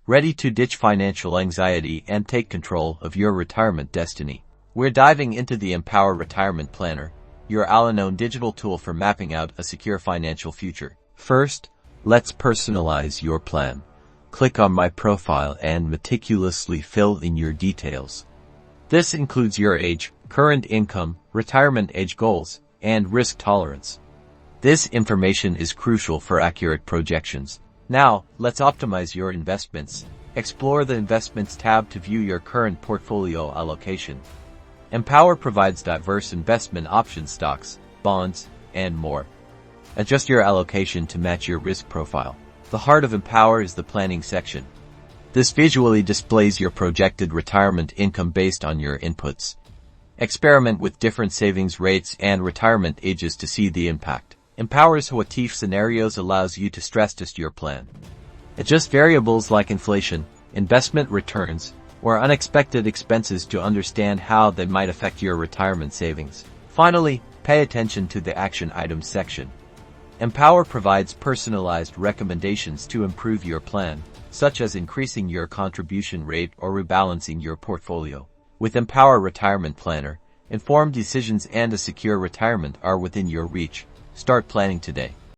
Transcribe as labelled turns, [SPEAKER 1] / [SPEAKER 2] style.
[SPEAKER 1] ready to ditch financial anxiety and take control of your retirement destiny. We're diving into the Empower Retirement Planner, your all-in-one digital tool for mapping out a secure financial future. First, let's personalize your plan. Click on My Profile and meticulously fill in your details. This includes your age, current income, retirement age goals, and risk tolerance. This information is crucial for accurate projections. Now, let's optimize your investments. Explore the Investments tab to view your current portfolio allocation. Empower provides diverse investment options, stocks, bonds, and more. Adjust your allocation to match your risk profile. The heart of Empower is the planning section. This visually displays your projected retirement income based on your inputs. Experiment with different savings rates and retirement ages to see the impact. Empower's what-if scenarios allows you to stress test your plan. Adjust variables like inflation, investment returns, or unexpected expenses to understand how they might affect your retirement savings. Finally, pay attention to the action items section. Empower provides personalized recommendations to improve your plan, such as increasing your contribution rate or rebalancing your portfolio. With Empower Retirement Planner, informed decisions and a secure retirement are within your reach. Start planning today.